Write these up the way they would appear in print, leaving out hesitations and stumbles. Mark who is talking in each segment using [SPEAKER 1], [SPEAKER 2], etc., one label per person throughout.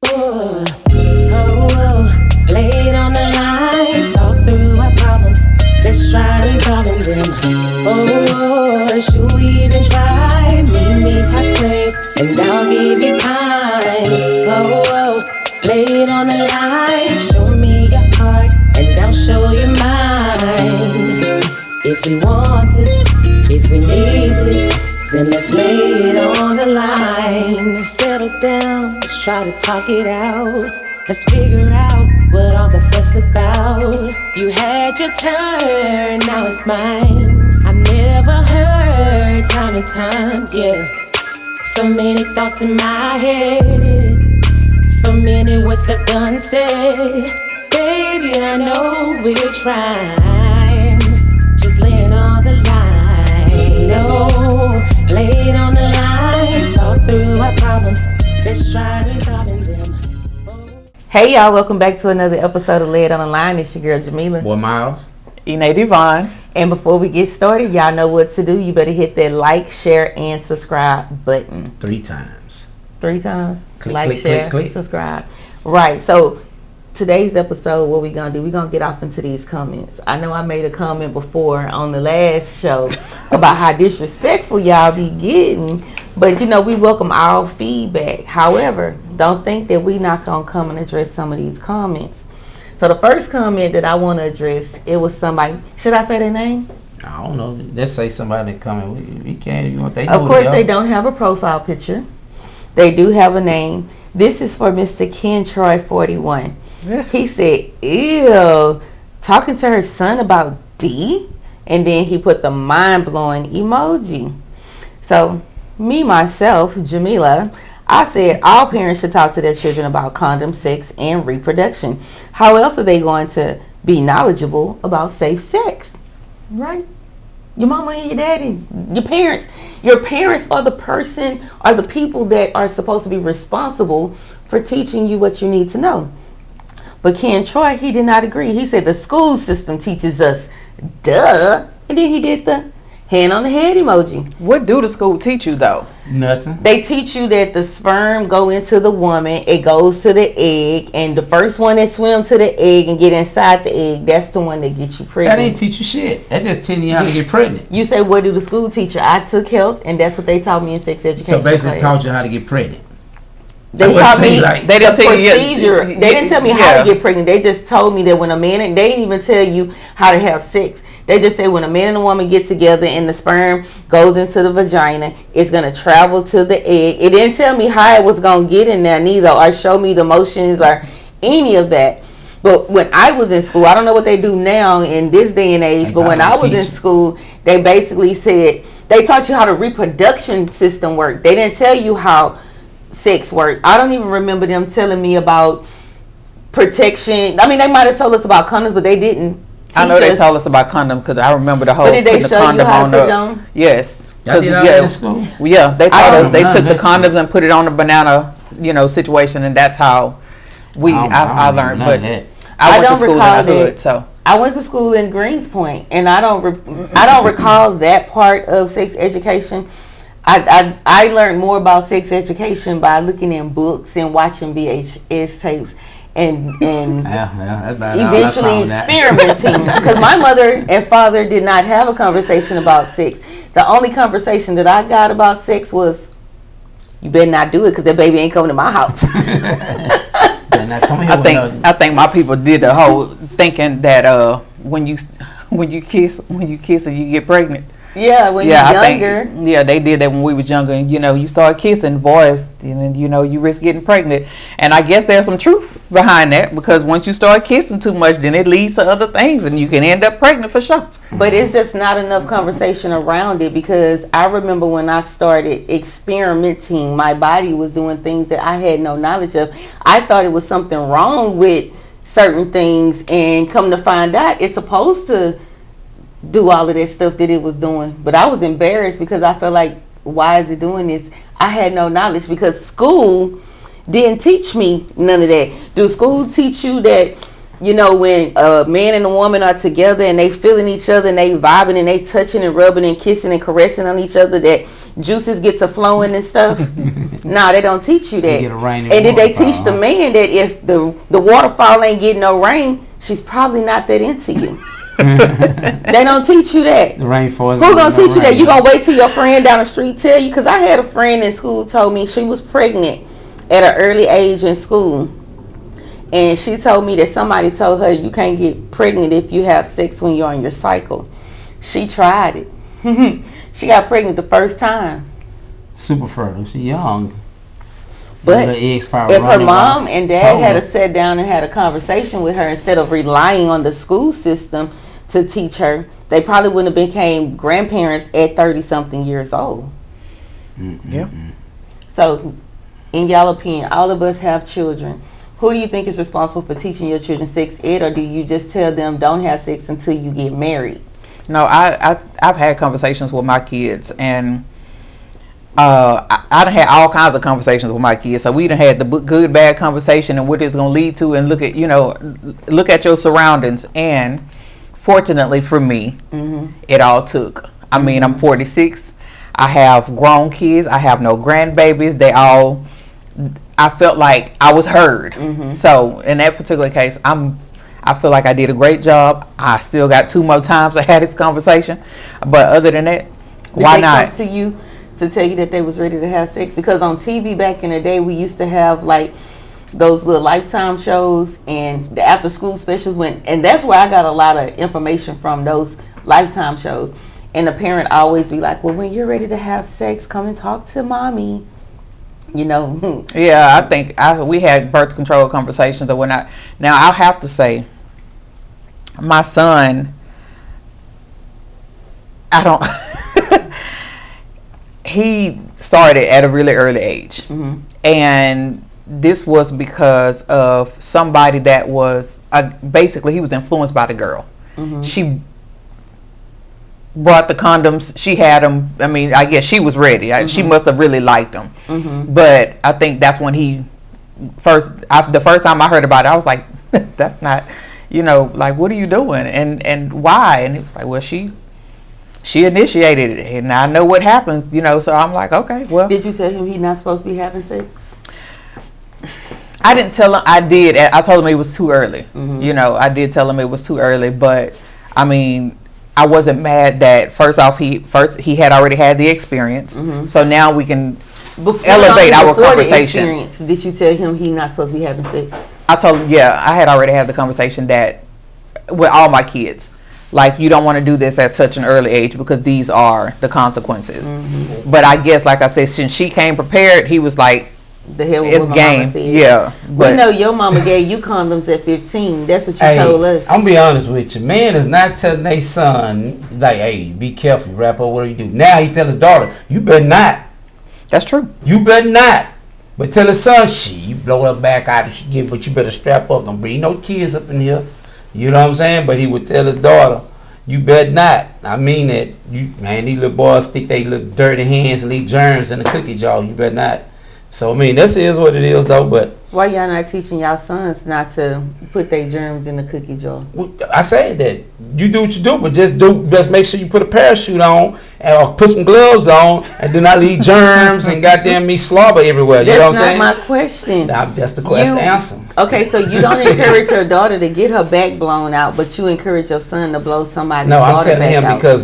[SPEAKER 1] Oh, oh, lay it on the line, talk through our problems. Let's try resolving them. Oh, should we even try? Meet me halfway, and I'll give you time. Oh, lay it on the line, show me your heart, and I'll show you mine. If we want this, if we need this, then let's lay it on the line. Settle down, let's try to talk it out. Let's figure out what all the fuss about. You had your turn, now it's mine. I never heard time and time, yeah. So many thoughts in my head, so many words left unsaid. Baby, I know we're trying, just lay it on the line. No, lay it on the line, talk through our problems. Let's try resolving them.
[SPEAKER 2] Hey y'all, welcome back to another episode of Lay It On The Line. It's your girl Jamila.
[SPEAKER 3] Boy Miles.
[SPEAKER 4] Ine Devon.
[SPEAKER 2] And before we get started, y'all know what to do. You better hit that like, share, and subscribe button.
[SPEAKER 3] 3 times.
[SPEAKER 2] 3 times?
[SPEAKER 3] Click,
[SPEAKER 2] like,
[SPEAKER 3] click,
[SPEAKER 2] share,
[SPEAKER 3] click, click.
[SPEAKER 2] subscribe. Right, so today's episode, what we gonna do, we gonna get off into these comments. I know I made a comment before on the last show about how disrespectful y'all be getting, but you know, we welcome all feedback. However, don't think that we not gonna come and address some of these comments. So the first comment that I want to address, it was somebody, should I say their name?
[SPEAKER 3] I don't know. Let's say somebody coming. We can't. You want they know.
[SPEAKER 2] Of course, they don't have a profile picture. They do have a name. This is for Mr. Ken Troy 41. He said, ew, talking to her son about D? And then he put the mind-blowing emoji. So, me, myself, Jamila, I said all parents should talk to their children about condom, sex, and reproduction. How else are they going to be knowledgeable about safe sex? Right? Your mama and your daddy, your parents. Your parents are the people that are supposed to be responsible for teaching you what you need to know. But Ken Troy, he did not agree. He said the school system teaches us, duh. And then he did the hand on the head emoji.
[SPEAKER 4] What do the school teach you though?
[SPEAKER 3] Nothing.
[SPEAKER 2] They teach you that the sperm go into the woman, it goes to the egg, and the first one that swims to the egg and get inside the egg, that's the one that gets you pregnant.
[SPEAKER 3] That ain't teach you shit. That just telling you how to get pregnant.
[SPEAKER 2] You say, what do the school teach you? I took health, and that's what they taught me in sex education.
[SPEAKER 3] So basically
[SPEAKER 2] class.
[SPEAKER 3] taught you how to get pregnant.
[SPEAKER 2] They taught me
[SPEAKER 3] like,
[SPEAKER 4] they didn't
[SPEAKER 2] the
[SPEAKER 4] tell you
[SPEAKER 2] procedure. They didn't tell me how to get pregnant. They just told me that when a man, and they didn't even tell you how to have sex. They just say when a man and a woman get together and the sperm goes into the vagina, it's going to travel to the egg. It didn't tell me how it was going to get in there neither, or show me the motions or any of that. But when I was in school, I don't know what they do now in this day and age, but when I was in school, they basically said, they taught you how the reproduction system worked. They didn't tell you how sex worked. I don't even remember them telling me about protection. I mean, they might have told us about condoms, but they didn't.
[SPEAKER 4] I know they told us about condoms because I remember the whole
[SPEAKER 2] But did they
[SPEAKER 4] putting the
[SPEAKER 2] show you
[SPEAKER 4] condom
[SPEAKER 2] how to
[SPEAKER 4] on
[SPEAKER 2] put it
[SPEAKER 4] the
[SPEAKER 2] on?
[SPEAKER 4] Yes.
[SPEAKER 3] Y'all did all that in school?
[SPEAKER 4] Yeah, they taught us. They took the
[SPEAKER 3] that
[SPEAKER 4] condoms and put it on the banana, situation, and that's how I learned. But I went to school in the hood, so
[SPEAKER 2] I went to school in Greenspoint, and I don't recall that part of sex education. I learned more about sex education by looking in books and watching VHS tapes and eventually experimenting, because my mother and father did not have a conversation about sex. The only conversation that I got about sex was, you better not do it because that baby ain't coming to my house.
[SPEAKER 4] I think my people did the whole thinking that when you kiss and you get pregnant.
[SPEAKER 2] Yeah, when you're younger.
[SPEAKER 4] They did that when we was younger, and you start kissing boys, and you risk getting pregnant. And I guess there's some truth behind that, because once you start kissing too much, then it leads to other things, and you can end up pregnant for sure.
[SPEAKER 2] But it's just not enough conversation around it, because I remember when I started experimenting, my body was doing things that I had no knowledge of. I thought it was something wrong with certain things, and come to find out, it's supposed to do all of that stuff that it was doing. But I was embarrassed because I felt like, why is it doing this? I had no knowledge, because school didn't teach me none of that. Do school teach you that, when a man and a woman are together and they feeling each other and they vibing and they touching and rubbing and kissing and caressing on each other, that juices get to flowing and stuff. No, they don't teach you that.
[SPEAKER 3] Get a rain
[SPEAKER 2] And did they
[SPEAKER 3] waterfall,
[SPEAKER 2] teach the man that if the waterfall ain't getting no rain, she's probably not that into you? They don't teach you that.
[SPEAKER 3] The rainforest.
[SPEAKER 2] Who gonna teach you that? You gonna wait till your friend down the street tell you? Because I had a friend in school told me she was pregnant at an early age in school, and she told me that somebody told her you can't get pregnant if you have sex when you're on your cycle. She tried it. She got pregnant the first time.
[SPEAKER 3] Super fertile. She young.
[SPEAKER 2] But if her mom and dad had sat down and had a conversation with her instead of relying on the school system to teach her, they probably wouldn't have became grandparents at 30-something years old.
[SPEAKER 4] Yeah.
[SPEAKER 2] So, in y'all opinion, all of us have children. Who do you think is responsible for teaching your children sex ed, or do you just tell them don't have sex until you get married?
[SPEAKER 4] No, I've had conversations with my kids, and I done had all kinds of conversations with my kids. So we done had the good, bad conversation and what it's gonna lead to, and look at your surroundings. And fortunately for me, it all took. I mean, I'm 46. I have grown kids. I have no grandbabies. I felt like I was heard. So in that particular case, I feel like I did a great job. I still got 2 more times to have this conversation, but other than that, why not?
[SPEAKER 2] Did they come to you to tell you that they was ready to have sex? Because on TV back in the day, we used to have like those little Lifetime shows and the after school specials and that's where I got a lot of information from, those Lifetime shows. And the parent always be like, well, when you're ready to have sex, come and talk to mommy.
[SPEAKER 4] Yeah, I think we had birth control conversations or whatnot. Now I'll have to say, my son, he started at a really early age, and this was because of somebody that was basically he was influenced by the girl. She brought the condoms. She had them. I mean, I guess she was ready. She must have really liked them. But I think that's when the first time I heard about it, I was like, that's not, like, what are you doing? And why? And he was like, well, she initiated it, and I know what happens, so I'm like, okay, well.
[SPEAKER 2] Did you tell him he's not supposed to be having sex?
[SPEAKER 4] I didn't tell him. I did. I told him it was too early. I did tell him it was too early, but I mean, I wasn't mad that first he had already had the experience, so now we can elevate our conversation.
[SPEAKER 2] Did you tell him he's not supposed to be having sex?
[SPEAKER 4] I told him, I had already had the conversation that with all my kids, like, you don't want to do this at such an early age because these are the consequences. But I guess, like I said, since she came prepared, he was like,
[SPEAKER 2] the hell with
[SPEAKER 4] it's
[SPEAKER 2] what
[SPEAKER 4] game.
[SPEAKER 2] Mama said.
[SPEAKER 4] Yeah, but
[SPEAKER 2] we know your mama gave you condoms at 15. That's what you told us.
[SPEAKER 3] I'm gonna be honest with you. Man is not telling their son, like, hey, be careful, rap up, what do you do? Now he tell his daughter, you better not.
[SPEAKER 4] That's true.
[SPEAKER 3] You better not. But tell his son, you blow her back out, but you better strap up. Don't bring no kids up in here. You know what I'm saying? But he would tell his daughter, you better not. I mean that. These little boys stick their little dirty hands and leave germs in the cookie jar. You better not. So, I mean, this is what it is, though, but...
[SPEAKER 2] Why y'all not teaching y'all sons not to put their germs in the cookie jar?
[SPEAKER 3] I said that. You do what you do, but just make sure you put a parachute on, or put some gloves on, and do not leave germs and goddamn me slobber everywhere. You know what I'm saying?
[SPEAKER 2] That's not my question.
[SPEAKER 3] That's the answer.
[SPEAKER 2] Okay, so you don't encourage your daughter to get her back blown out, but you encourage your son to blow somebody's daughter back out. No, I'm telling him because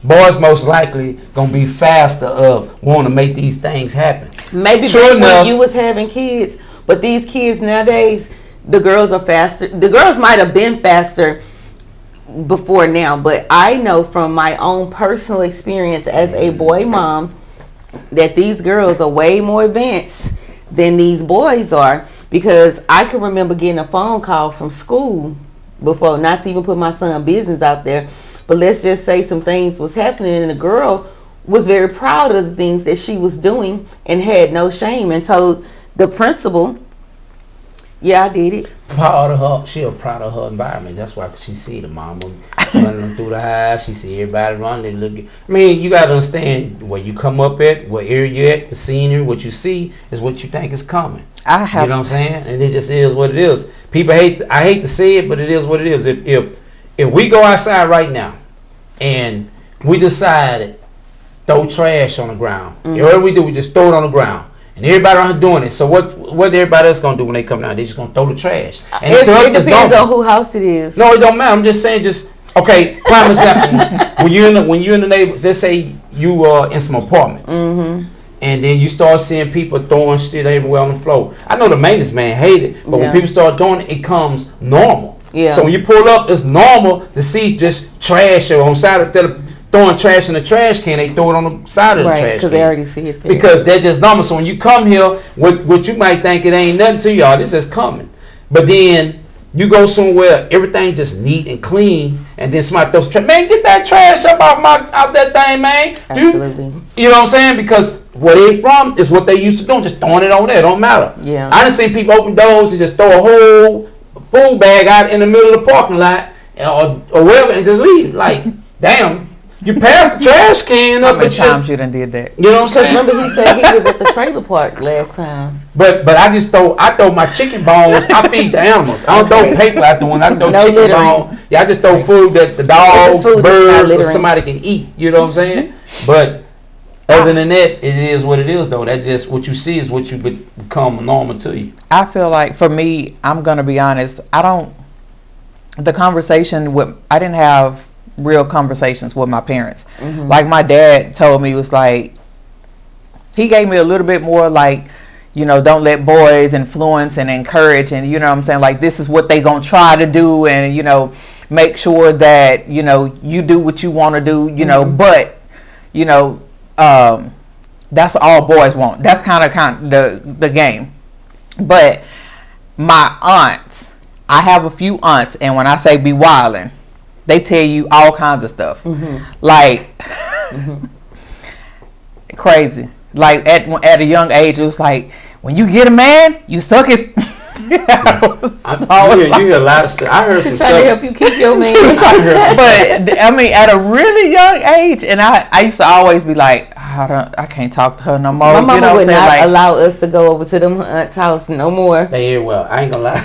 [SPEAKER 3] boys most likely gonna be faster of want to make these things happen.
[SPEAKER 2] Maybe back when you was having kids, but these kids nowadays, the girls are faster. The girls might have been faster before now, but I know from my own personal experience as a boy mom that these girls are way more advanced than these boys are, because I can remember getting a phone call from school before, not to even put my son's business out there, but let's just say some things was happening and the girl was very proud of the things that she was doing and had no shame and told the principal, yeah, I did it.
[SPEAKER 3] Proud of her. She was proud of her environment. That's why she see the mama running through the house. She see everybody running. Look. I mean, you got to understand where you come up at, what area you at, the scenery, what you see is what you think is coming. You know what I'm saying? And it just is what it is. People I hate to say it, but it is what it is. If we go outside right now and we decided throw trash on the ground. What we do, we just throw it on the ground. And everybody around here doing it. So what everybody else gonna do when they come down? They just gonna throw the trash. And
[SPEAKER 2] It
[SPEAKER 3] to us, it's
[SPEAKER 2] depends
[SPEAKER 3] normal.
[SPEAKER 2] on who house it is.
[SPEAKER 3] No, it don't matter. I'm just saying, okay. Prime example. when you're in the neighborhood, let's say you are in some apartments, and then you start seeing people throwing shit everywhere on the floor. I know the maintenance man hate it, but when people start doing it, it comes normal.
[SPEAKER 2] Yeah.
[SPEAKER 3] So when you pull up, it's normal to see just trash on the side instead of throwing trash in the trash can. They throw it on the side of the trash can.
[SPEAKER 2] Because they already see it there.
[SPEAKER 3] Because they're just normal. So when you come here, what you might think it ain't nothing to y'all, this is coming. But then you go somewhere, everything just neat and clean, and then somebody throws trash. Man, get that trash up out that thing, man.
[SPEAKER 2] Absolutely.
[SPEAKER 3] You know what I'm saying? Because where they from is what they used to do, just throwing it over there. It don't matter.
[SPEAKER 2] Yeah.
[SPEAKER 3] I done seen people open doors and just throw a whole food bag out in the middle of the parking lot or wherever and just leave. Like, damn. You passed the trash can up.
[SPEAKER 4] How many times you done did that?
[SPEAKER 3] You know what I'm saying?
[SPEAKER 2] Remember he said he was at the trailer park last time.
[SPEAKER 3] But I throw my chicken bones. I feed the animals. I don't throw paper out the one. I throw chicken bones. Yeah, I just throw food that the dogs, birds, or somebody can eat. You know what I'm saying? But other than that, it is what it is, though. That just what you see is what you become normal to you.
[SPEAKER 4] I feel like for me, I'm gonna be honest. I didn't have real conversations with my parents. Like my dad told me, was like, he gave me a little bit more like, don't let boys influence and encourage, and you know what I'm saying, like this is what they gonna try to do, and make sure that you do what you want to do, but that's all boys want. That's kind of the game. But my aunts, I have a few aunts, and when I say be wildin', they tell you all kinds of stuff, like crazy. Like at a young age, it was like, when you get a man, you suck his. You
[SPEAKER 3] hear a lot of stuff. I heard some stuff.
[SPEAKER 2] Trying to help you keep your man.
[SPEAKER 4] But I mean, at a really young age, and I used to always be like, I can't talk to her no more.
[SPEAKER 2] My mama would not allow us to go over to them aunt's house no more.
[SPEAKER 3] They hear well. I ain't gonna lie.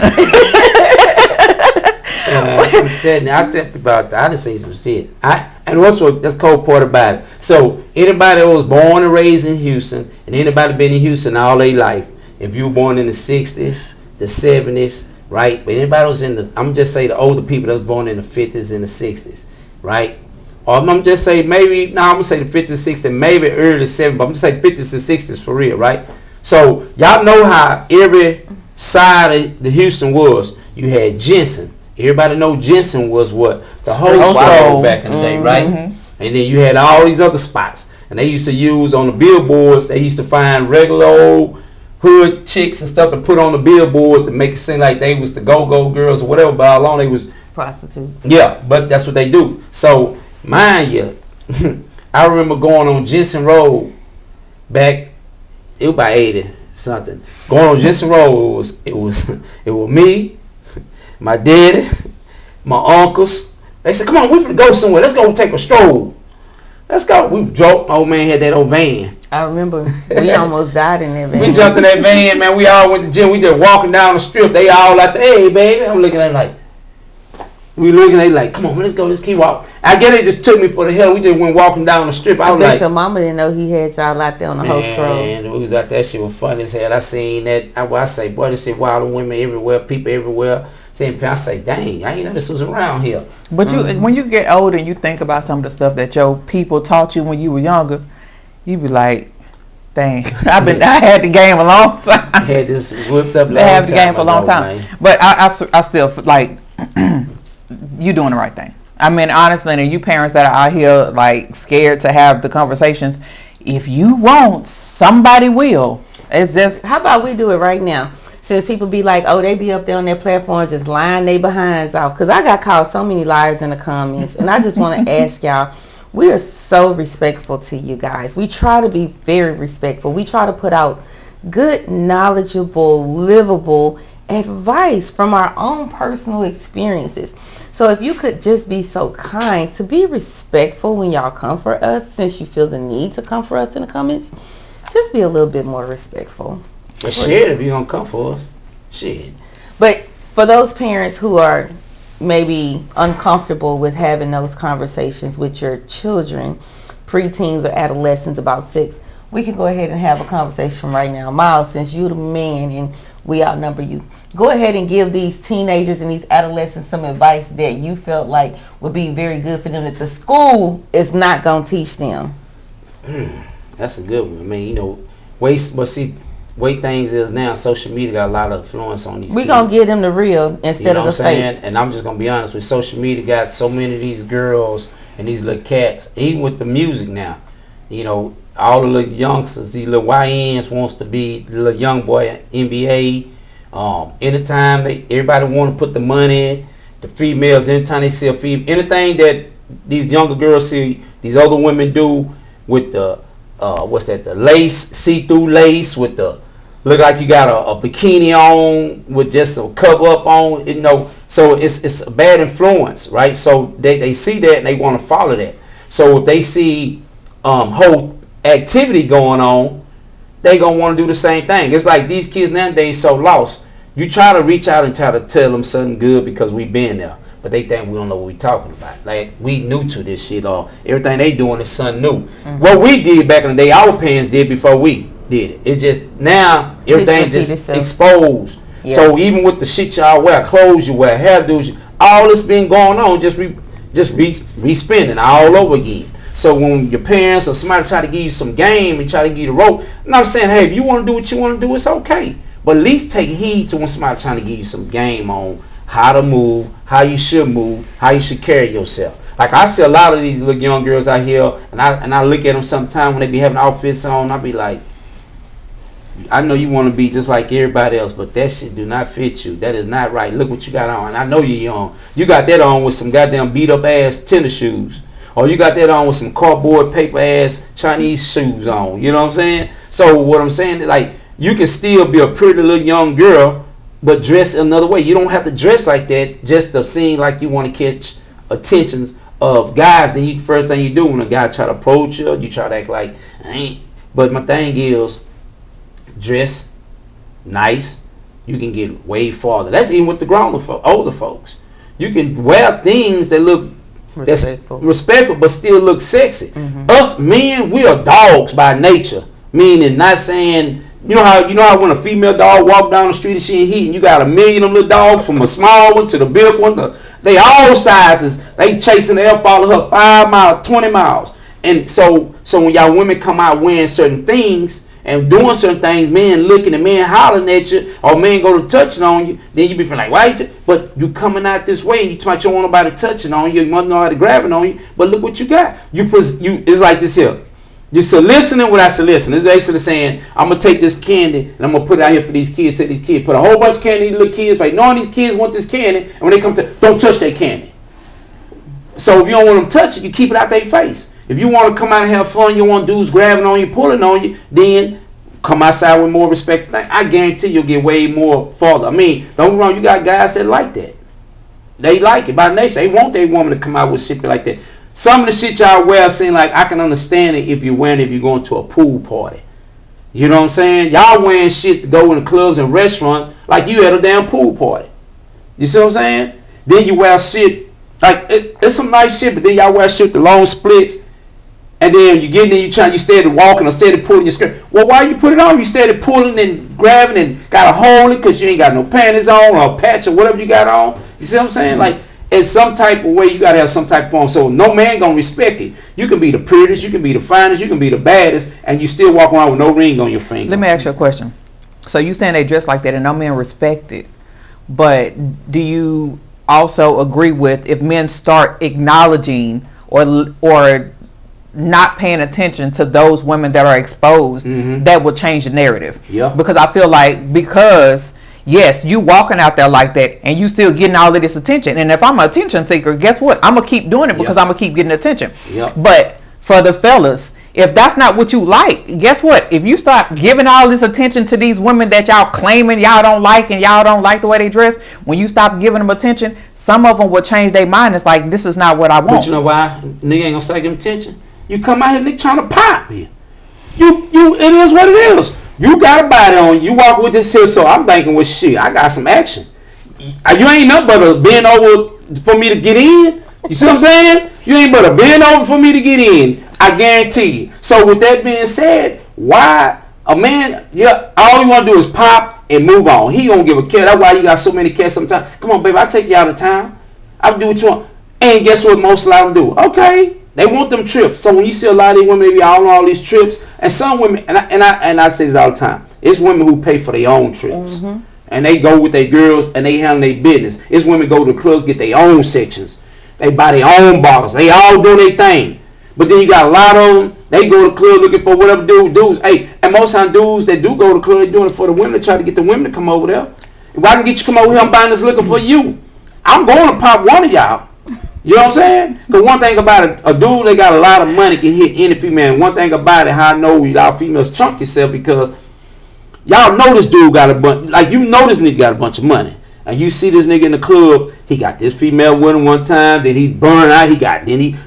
[SPEAKER 3] I'm telling you, I tell people about that. I just say some shit. And that's the cold part about it. So anybody that was born and raised in Houston, and anybody been in Houston all their life, if you were born in the 60s, the 70s, right? But anybody was I'm just say the older people that was born in the 50s and the 60s, right? Or I'm just say I'm gonna say the 50s, 60s, maybe early 70s, but I'm just say 50s and 60s for real, right? So y'all know how every side of the Houston was. You had Jensen. Everybody know Jensen was what? The whole show back in the day, right? And then you had all these other spots. And they used to use on the billboards, they used to find regular old hood chicks and stuff to put on the billboard to make it seem like they was the go-go girls or whatever, but all along they was
[SPEAKER 2] prostitutes.
[SPEAKER 3] Yeah, but that's what they do. So, mind you, I remember going on Jensen Road back, it was about 80 something. Going on Jensen Road, it was me, my daddy, my uncles. They said, come on, we finna go somewhere. Let's go take a stroll. Let's go. We drove. Old man had that old van.
[SPEAKER 2] I remember we almost died in that van.
[SPEAKER 3] We jumped in that van, man. We all went to the gym. We just walking down the strip. They all like, hey, baby. I'm looking at it like, come on, let's go. Let's keep walking. I guess they just took me for the hell. We just went walking down the strip.
[SPEAKER 2] I bet your mama didn't know he had y'all out there on the whole stroll.
[SPEAKER 3] Man, we was out there. That shit was funny as hell. I seen that. I say, boy, this shit wild women everywhere, people everywhere. I say, dang, I ain't know this was around here.
[SPEAKER 4] But when you get older and you think about some of the stuff that your people taught you when you were younger, you be like, dang, I had the game a long time.
[SPEAKER 3] I had this whipped up.
[SPEAKER 4] I had the game for a long time. Man. But I still like you doing the right thing. I mean, honestly, and you parents that are out here like scared to have the conversations, if you won't, somebody will. It's just,
[SPEAKER 2] how about we do it right now? Since people be like, oh, they be up there on their platform just lying their behinds off. Because I got called so many liars in the comments. And I just want to ask y'all, we are so respectful to you guys. We try to be very respectful. We try to put out good, knowledgeable, livable advice from our own personal experiences. So if you could just be so kind to be respectful when y'all come for us, since you feel the need to come for us in the comments, just be a little bit more respectful.
[SPEAKER 3] But shit, if you don't come for us, shit.
[SPEAKER 2] But for those parents who are maybe uncomfortable with having those conversations with your children, preteens or adolescents about sex, we can go ahead and have a conversation right now. Miles, since you're the man and we outnumber you, go ahead and give these teenagers and these adolescents some advice that you felt like would be very good for them that the school is not going to teach them.
[SPEAKER 3] That's a good one. I mean, you know, way things is now, social media got a lot of influence on these
[SPEAKER 2] We
[SPEAKER 3] kids.
[SPEAKER 2] going to give them the real instead of the fake.
[SPEAKER 3] And I'm just going to be honest with social media got so many of these girls and these little cats, even with the music now. You know, all the little youngsters, these little YNs wants to be the little young boy NBA. Anytime everybody want to put the money in, the females, anytime they see a female, anything that these younger girls see these older women do with the the lace, see-through lace with the look like you got a bikini on with just a cover up on, you know. So it's a bad influence, right? So they see that and they want to follow that. So if they see whole activity going on, they gonna want to do the same thing. It's like these kids nowadays so lost. You try to reach out and try to tell them something good because we been there, but they think we don't know what we talking about. Like we new to this shit, or everything they doing is something new. Mm-hmm. What we did back in the day, our parents did before we did it. It just now everything just exposed. Yeah. So even with the shit y'all wear, clothes you wear, hairdos, all this been going on, just re-spending all over again. So when your parents or somebody try to give you some game and try to give you the rope, I'm not saying, hey, if you want to do what you want to do, it's okay. But at least take heed to when somebody trying to give you some game on how to move, how you should move, how you should carry yourself. Like I see a lot of these little young girls out here, and I look at them sometimes when they be having outfits on, I be like, I know you want to be just like everybody else, but that shit do not fit you. That is not right. Look what you got on. And I know you're young. You got that on with some goddamn beat up ass tennis shoes. Or you got that on with some cardboard paper ass Chinese shoes on. You know what I'm saying? So what I'm saying is, like, you can still be a pretty little young girl, but dress another way. You don't have to dress like that just to seem like you want to catch attentions of guys. Then you, first thing you do when a guy try to approach you, you try to act like, I ain't. But my thing is, dress nice. You can get way farther. That's even with the older folks. You can wear things that look respectful, but still look sexy. Mm-hmm. Us men, we are dogs by nature. Meaning, not saying, you know how when a female dog walk down the street and she ain't heat, and you got a million of them little dogs from a small one to the big one. They all sizes. They chasing, they'll follow her 5 miles, 20 miles. And so when y'all women come out wearing certain things and doing certain things, men looking and men hollering at you, or men go to touching on you, then you be feeling like, why? But you coming out this way, and you talking about you don't want nobody touching on you, you must know how to grabbing on you, but look what you got. It's like this here. You're soliciting without soliciting. It's basically saying, I'm going to take this candy, and I'm going to put it out here for these kids, take these kids, put a whole bunch of candy in these little kids, like knowing these kids want this candy, and when they come to, don't touch that candy. So if you don't want them to touch it, you keep it out their face. If you want to come out and have fun, you want dudes grabbing on you, pulling on you, then come outside with more respect. I guarantee you'll get way more farther. I mean, don't get me wrong, you got guys that like that. They like it by nature. They want their woman to come out with shit like that. Some of the shit y'all wear seem like I can understand it if you're going to a pool party. You know what I'm saying? Y'all wearing shit to go in the clubs and restaurants like you at a damn pool party. You see what I'm saying? Then you wear shit, like it's some nice shit, but then y'all wear shit with the long splits. And then you get in there, you steady walking or steady pulling your skirt. Well, why you put it on? You steady pulling and grabbing and got to hold it because you ain't got no panties on or a patch or whatever you got on. You see what I'm saying? Like, in some type of way, you got to have some type of form. So no man going to respect it. You can be the prettiest, you can be the finest, you can be the baddest, and you still walk around with no ring on your finger.
[SPEAKER 4] Let me ask you a question. So you saying they dress like that and no men respect it. But do you also agree with if men start acknowledging or not paying attention to those women that are exposed, that will change the narrative?
[SPEAKER 3] Yeah.
[SPEAKER 4] Because I feel like, yes, you walking out there like that and you still getting all of this attention. And if I'm an attention seeker, guess what? I'm going to keep doing it because I'm going to keep getting attention.
[SPEAKER 3] Yep.
[SPEAKER 4] But for the fellas, if that's not what you like, guess what? If you start giving all this attention to these women that y'all claiming y'all don't like and y'all don't like the way they dress, when you stop giving them attention, some of them will change their mind. It's like, this is not what I want.
[SPEAKER 3] But you know why? Nigga ain't going to start giving attention. You come out here, nigga, trying to pop me. It is what it is. You got a body on you, walk with this here, so I'm thinking, well, shit, I got some action. You ain't nothing but a bend over for me to get in. You see what I'm saying? You ain't but a bend over for me to get in. I guarantee you. So with that being said, why a man, all you want to do is pop and move on. He don't give a care. That's why you got so many cats sometimes. Come on, baby, I'll take you out of town. I'll do what you want. And guess what most a lot of them do? Okay. They want them trips. So when you see a lot of these women, they be all on all these trips, and some women, and I say this all the time, it's women who pay for their own trips. Mm-hmm. And they go with their girls and they handle their business. It's women go to the clubs, get their own sections. They buy their own bottles. They all do their thing. But then you got a lot of them, they go to the club looking for whatever dudes. Hey, and most times dudes that do go to the club, they're doing it for the women, to try to get the women to come over there. If I can get you to come over here, I'm buying this looking for you. I'm going to pop one of y'all. You know what I'm saying? Because one thing about it, a dude that got a lot of money can hit any female. And one thing about it, how I know y'all females chunk yourself, because y'all know this dude got a bunch, like you know this nigga got a bunch of money. And you see this nigga in the club, he got this female with him one time, then he burned out,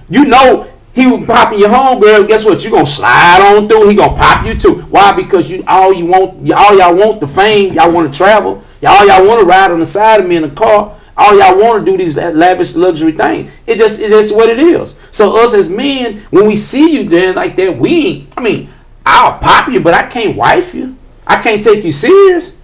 [SPEAKER 3] you know he was popping your home girl, guess what? You gonna slide on through, he gonna pop you too. Why? Because all y'all want the fame, y'all wanna travel, y'all wanna ride on the side of me in a car. All y'all want to do these lavish luxury things. It's just what it is. So us as men, when we see you there like that, I'll pop you, but I can't wife you. I can't take you serious.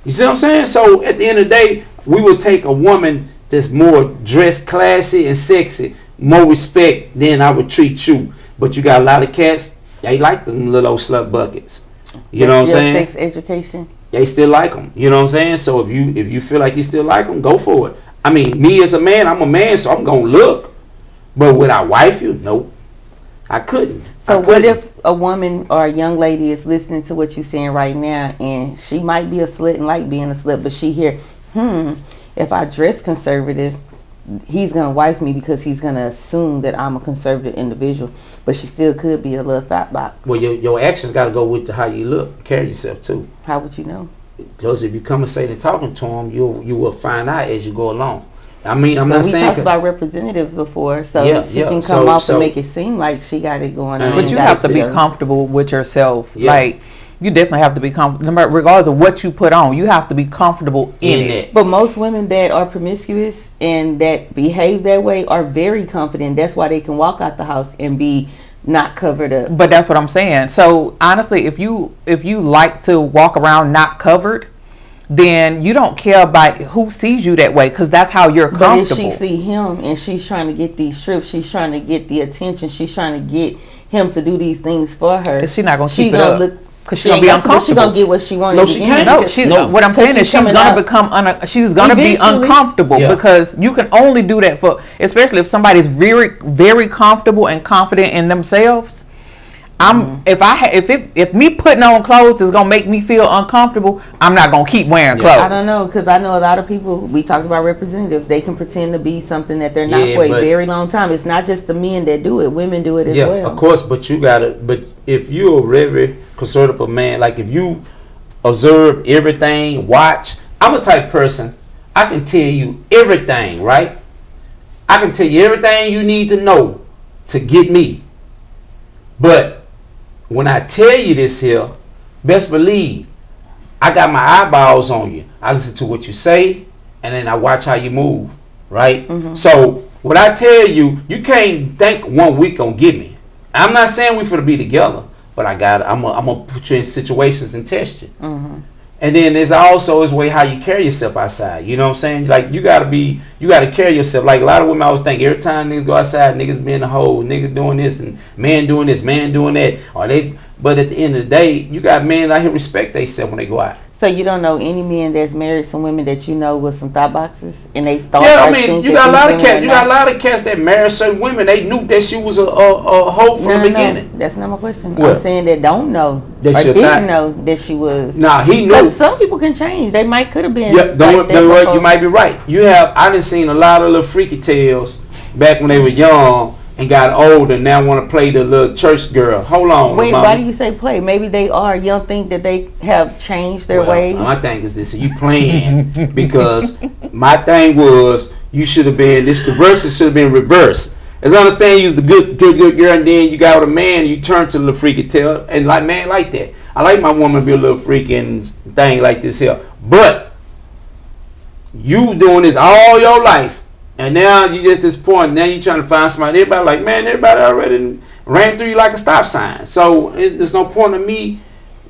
[SPEAKER 3] You see what I'm saying? So at the end of the day, we will take a woman that's more dressed classy and sexy, more respect than I would treat you. But you got a lot of cats, they like them little old slut buckets. You know what I'm saying?
[SPEAKER 2] Sex education.
[SPEAKER 3] They still like them. You know what I'm saying? So if you feel like you still like them, go for it. I mean, me as a man, I'm a man, so I'm gonna look. But would I wife you? Nope. I couldn't.
[SPEAKER 2] So what if a woman or a young lady is listening to what you're saying right now, and she might be a slut and like being a slut, but she hear, if I dress conservative, he's gonna wife me because he's gonna assume that I'm a conservative individual, but she still could be a little fat box.
[SPEAKER 3] Well, your actions got to go with how you look, carry yourself too.
[SPEAKER 2] How would you know?
[SPEAKER 3] Because if you come and say and talking to him, you will find out as you go along. I mean, I'm not
[SPEAKER 2] we
[SPEAKER 3] saying.
[SPEAKER 2] We talked about representatives before, so she can come off and make it seem like she got it going on.
[SPEAKER 4] But you have to be comfortable with yourself. Yeah. Like, you definitely have to be comfortable, regardless of what you put on. You have to be comfortable in it.
[SPEAKER 2] But most women that are promiscuous and that behave that way are very confident. That's why they can walk out the house and be not covered up.
[SPEAKER 4] But that's what I'm saying. So honestly, if you like to walk around not covered, then you don't care about who sees you that way, because that's how you're comfortable.
[SPEAKER 2] But if she see him and she's trying to get these strips, she's trying to get the attention, she's trying to get him to do these things for her.
[SPEAKER 4] She's not gonna keep it up. Because she's gonna be uncomfortable. She's
[SPEAKER 2] gonna get what she wanted.
[SPEAKER 3] No, she can't.
[SPEAKER 4] No, what I'm saying is she's gonna be uncomfortable, because you can only do that especially if somebody's very, very comfortable and confident in themselves. If me putting on clothes is gonna make me feel uncomfortable, I'm not gonna keep wearing clothes.
[SPEAKER 2] I don't know, because I know a lot of people. We talked about representatives. They can pretend to be something that they're not for a very long time. It's not just the men that do it; women do it as well.
[SPEAKER 3] Yeah, of course. But you gotta. But if you're a very conservative man, like if you observe everything, watch. I'm a type of person. I can tell you everything, right? I can tell you everything you need to know to get me. But when I tell you this here, best believe I got my eyeballs on you. I listen to what you say, and then I watch how you move, right? Mm-hmm. So what I tell you, you can't think 1 week gonna get me. I'm not saying we for to be together, but I'm gonna put you in situations and test you. Mm-hmm. And then there's also this way how you carry yourself outside. You know what I'm saying? Like you gotta carry yourself. Like a lot of women always think every time niggas go outside, niggas be in the hole, niggas doing this and man doing this, man doing that. But at the end of the day, you got men out here respect themselves when they go out.
[SPEAKER 2] So you don't know any men that's married some women that you know with some thought boxes, and they thought.
[SPEAKER 3] Yeah, I mean, you got a lot of cats. You got a lot of cats that married certain women. They knew that she was a hoe from the beginning.
[SPEAKER 2] No, that's not my question. What? I'm saying that don't know
[SPEAKER 3] that
[SPEAKER 2] or didn't know that she was.
[SPEAKER 3] Nah, he knew.
[SPEAKER 2] Some people can change. They could have been.
[SPEAKER 3] Yeah, you might be right. I done seen a lot of little freaky tales back when they were young and got older and now want to play the little church girl. Hold on.
[SPEAKER 2] Wait, why do you say play? Maybe they are. You don't think that they have changed their ways?
[SPEAKER 3] My thing is this. You playing because my thing was you should have been, the verses should have been reversed. As I understand, you was the good girl, and then you got with a man and you turn to the little freaky tale. And like man like that. I like my woman to be a little freaky and thing like this here. But you doing this all your life And now you just this point. Now you trying to find somebody. Everybody like, man, everybody already ran through you like a stop sign. So there's no point in me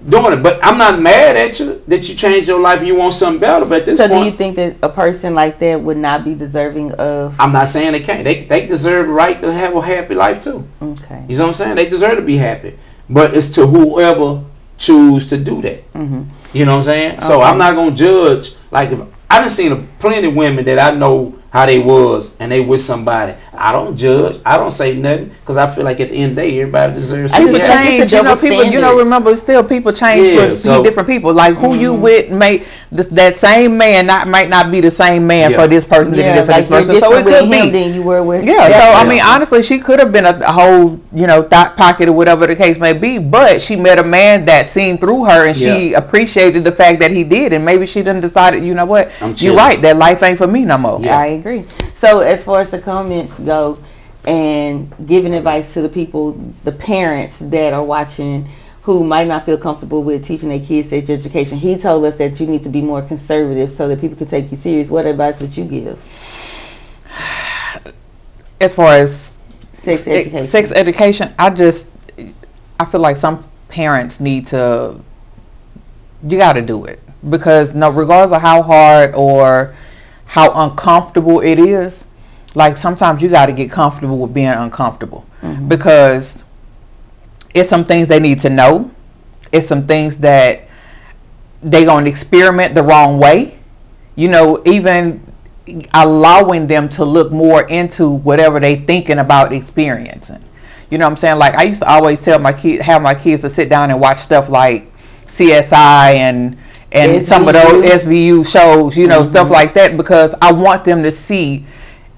[SPEAKER 3] doing it. But I'm not mad at you that you changed your life and you want something better. But at this point,
[SPEAKER 2] do you think that a person like that would not be deserving of?
[SPEAKER 3] I'm not saying they can't. They deserve the right to have a happy life too.
[SPEAKER 2] Okay.
[SPEAKER 3] You know what I'm saying? They deserve to be happy. But it's to whoever choose to do that.
[SPEAKER 2] Mm-hmm.
[SPEAKER 3] You know what I'm saying?
[SPEAKER 2] Okay.
[SPEAKER 3] So I'm not gonna judge. Like if I done seen plenty of women that I know how they was and they with somebody. I don't judge. I don't say nothing because I feel like at the end of the day everybody deserves.
[SPEAKER 4] People
[SPEAKER 2] Yeah,
[SPEAKER 4] change. You know, people. You know, remember still people change for different people. Like who you with may that same man might not be the same man for this person than it is for this person. So it could be.
[SPEAKER 2] Than you were with.
[SPEAKER 4] Yeah. So I mean, honestly, she could have been a whole thought pocket or whatever the case may be. But she met a man that seen through her and she appreciated the fact that he did. And maybe she done decided, you know what, you're right. That life ain't for me no more.
[SPEAKER 2] Yeah. I agree. So as far as the comments go, and giving advice to the people, the parents that are watching who might not feel comfortable with teaching their kids sex education, he told us that you need to be more conservative so that people can take you serious. What advice would you give?
[SPEAKER 4] As far as
[SPEAKER 2] sex
[SPEAKER 4] education, I feel like some parents need to, you got to do it. Because regardless of how hard or how uncomfortable it is, like sometimes you got to get comfortable with being uncomfortable. Mm-hmm. Because it's some things they need to know. It's some things that they gonna experiment the wrong way. Even allowing them to look more into whatever they thinking about experiencing. You know what I'm saying? Like I used to always have my kids to sit down and watch stuff like CSI and SVU. Some of those SVU shows, stuff like that, because I want them to see,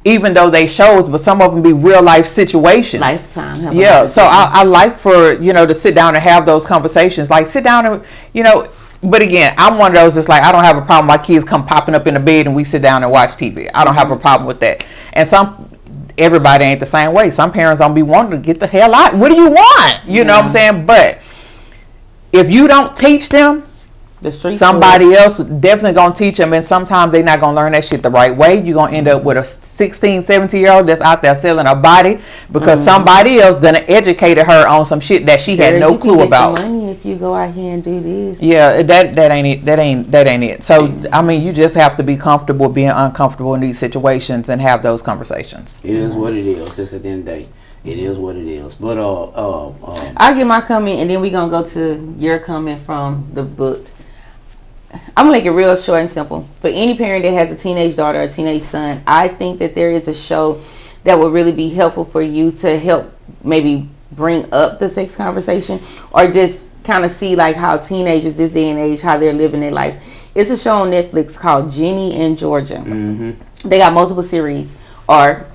[SPEAKER 4] even though they shows, but some of them be real life situations.
[SPEAKER 2] Lifetime.
[SPEAKER 4] Yeah. So I like for, to sit down and have those conversations. Like sit down and, but again, I'm one of those that's like, I don't have a problem my kids come popping up in the bed and we sit down and watch TV. I don't have a problem with that. And everybody ain't the same way. Some parents don't be wanting to get the hell out. What do you want? You know what I'm saying? But if you don't teach them, somebody else definitely gonna teach them, and sometimes they're not gonna learn that shit the right way. You're gonna end up with a 16, 17-year-old that's out there selling her body because somebody else done educated her on some shit that she had no clue about.
[SPEAKER 2] You can get some money if you go out here and do this.
[SPEAKER 4] Yeah, that ain't it. That ain't it. So I mean, you just have to be comfortable being uncomfortable in these situations and have those conversations.
[SPEAKER 3] It is what it is. Just at the end of the day, it is what it is. But
[SPEAKER 2] I'll get my comment and then we're gonna go to your comment from the book. I'm gonna make it real short and simple. For any parent that has a teenage daughter or a teenage son, I think that there is a show that will really be helpful for you to help maybe bring up the sex conversation, or just kind of see like how teenagers this day and age, how they're living their lives. It's a show on Netflix called Ginny and Georgia. Mm-hmm. They got multiple series or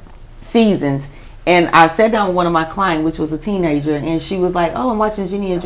[SPEAKER 2] seasons. And I sat down with one of my clients, which was a teenager, and she was like, "Oh, I'm watching Ginny and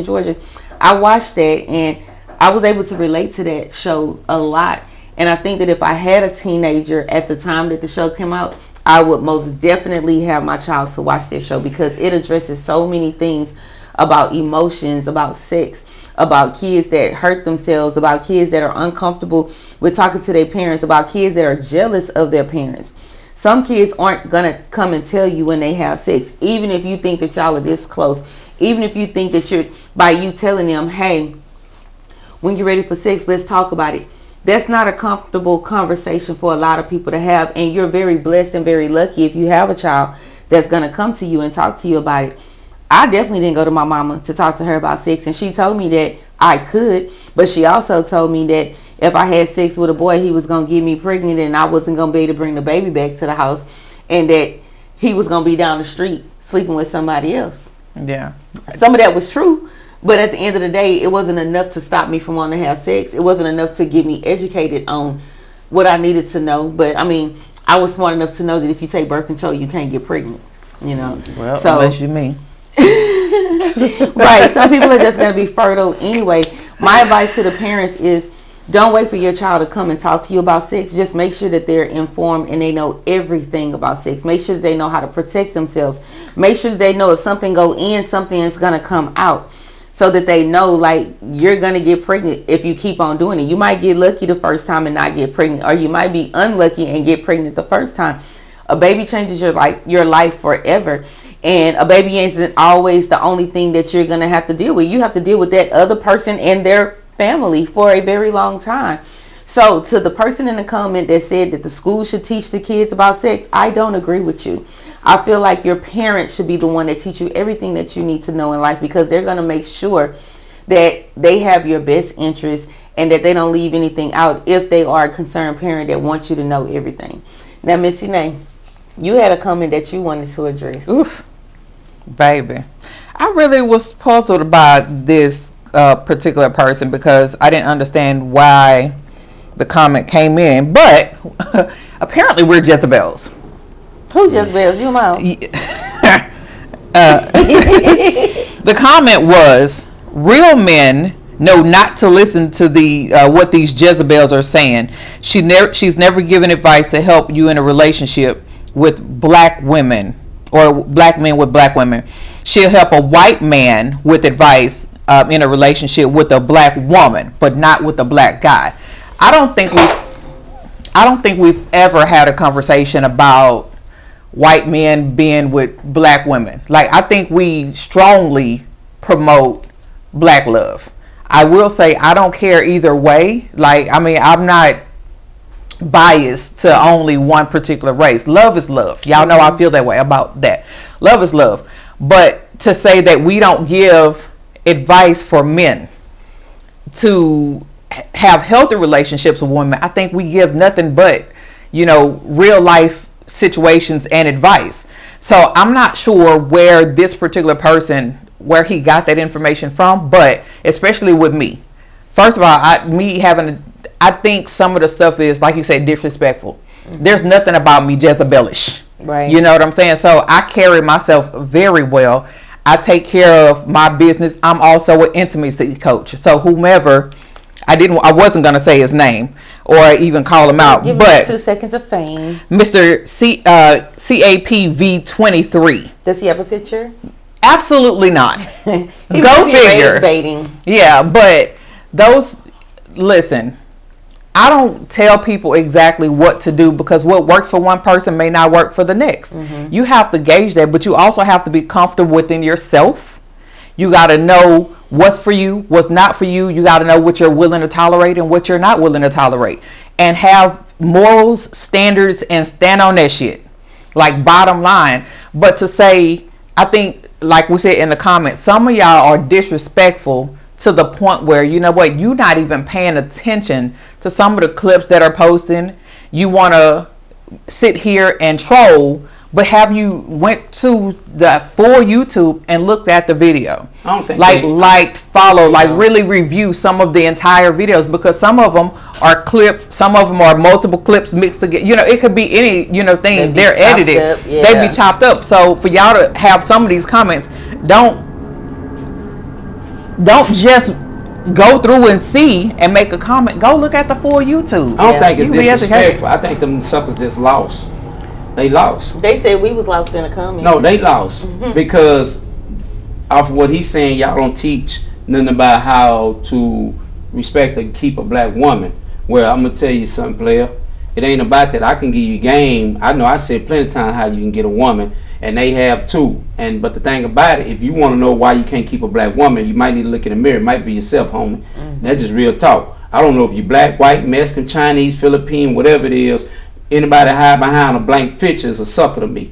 [SPEAKER 2] Georgia." I watched that, and I was able to relate to that show a lot. And I think that if I had a teenager at the time that the show came out, I would most definitely have my child to watch this show, because it addresses so many things about emotions, about sex, about kids that hurt themselves, about kids that are uncomfortable with talking to their parents, about kids that are jealous of their parents. Some kids aren't going to come and tell you when they have sex, even if you think that y'all are this close, even if you think that by you telling them, "Hey, when you're ready for sex, let's talk about it." That's not a comfortable conversation for a lot of people to have, and you're very blessed and very lucky if you have a child that's going to come to you and talk to you about it. I definitely didn't go to my mama to talk to her about sex, and she told me that I could, but she also told me that if I had sex with a boy, he was going to get me pregnant and I wasn't going to be able to bring the baby back to the house, and that he was going to be down the street sleeping with somebody else.
[SPEAKER 4] Yeah.
[SPEAKER 2] Some of that was true. But at the end of the day, it wasn't enough to stop me from wanting to have sex. It wasn't enough to get me educated on what I needed to know. But, I mean, I was smart enough to know that if you take birth control, you can't get pregnant,
[SPEAKER 4] Well, unless you mean.
[SPEAKER 2] Right. Some people are just going to be fertile anyway. My advice to the parents is, don't wait for your child to come and talk to you about sex. Just make sure that they're informed and they know everything about sex. Make sure that they know how to protect themselves. Make sure that they know if something go in, something is going to come out. so that they know, like, you're gonna get pregnant if you keep on doing it. You might get lucky the first time and not get pregnant, or you might be unlucky and get pregnant the first time. A baby changes your life forever. And a baby isn't always the only thing that you're gonna have to deal with. You have to deal with that other person and their family for a very long time. So to the person in the comment that said that the school should teach the kids about sex, I don't agree with you. I feel like your parents should be the one that teach you everything that you need to know in life, because they're going to make sure that they have your best interest and that they don't leave anything out if they are a concerned parent that wants you to know everything. Now, Missy Nay, you had a comment that you wanted to address.
[SPEAKER 4] Oof, baby. I really was puzzled by this particular person because I didn't understand why the comment came in. But apparently we're Jezebels.
[SPEAKER 2] Who Jezebels? You mom?
[SPEAKER 4] The comment was, real men know not to listen to the what these Jezebels are saying. She's never given advice to help you in a relationship with black women or black men with black women. She'll help a white man with advice in a relationship with a black woman, but not with a black guy. I don't think we've ever had a conversation about white men being with black women. Like, I think we strongly promote black love. I will say I don't care either way. Like, I mean, I'm not biased to only one particular race. Love is love. Y'all know I feel that way about that. Love is love. But to say that we don't give advice for men to have healthy relationships with women, I think we give nothing but, real life situations and advice. So I'm not sure where this particular person, where he got that information from, but especially with me. First of all, I think some of the stuff is, like you said, disrespectful. Mm-hmm. There's nothing about me Jezebelish.
[SPEAKER 2] Right.
[SPEAKER 4] You know what I'm saying? So I carry myself very well. I take care of my business. I'm also an intimacy coach. So whomever, I wasn't going to say his name or even call him out,
[SPEAKER 2] give
[SPEAKER 4] but
[SPEAKER 2] 2 seconds of fame.
[SPEAKER 4] Mr. CAPV23.
[SPEAKER 2] Does he have a picture?
[SPEAKER 4] Absolutely not.
[SPEAKER 2] He
[SPEAKER 4] Go figure.
[SPEAKER 2] Baiting.
[SPEAKER 4] Yeah, but listen, I don't tell people exactly what to do, because what works for one person may not work for the next. Mm-hmm. You have to gauge that, but you also have to be comfortable within yourself. You got to know what's for you, what's not for you. You got to know what you're willing to tolerate and what you're not willing to tolerate, and have morals, standards, and stand on that shit. Like, bottom line. But to say, I think, like we said in the comments, some of y'all are disrespectful to the point where, you know what, you're not even paying attention to some of the clips that are posting. You want to sit here and troll, but have you went to the full YouTube and looked at the video?
[SPEAKER 3] I don't think
[SPEAKER 4] follow, really review some of the entire videos, because some of them are clips, some of them are multiple clips mixed together. It could be any, thing. They're edited.
[SPEAKER 2] Yeah.
[SPEAKER 4] They be chopped up. So for y'all to have some of these comments, don't just go through and see and make a comment. Go look at the full YouTube.
[SPEAKER 3] I don't think it's disrespectful. I think them suckers just lost. They lost.
[SPEAKER 2] They said we was lost in the comments.
[SPEAKER 3] No, they lost. Mm-hmm. Because off of what he's saying, y'all don't teach nothing about how to respect and keep a black woman. Well, I'm gonna tell you something, player. It ain't about that. I can give you game. I know I said plenty of times how you can get a woman, and they have too. But the thing about it, if you want to know why you can't keep a black woman, you might need to look in the mirror. It might be yourself, homie. Mm-hmm. That's just real talk. I don't know if you're black, white, Mexican, Chinese, Philippine, whatever it is. Anybody hide behind a blank picture is a sucker to me.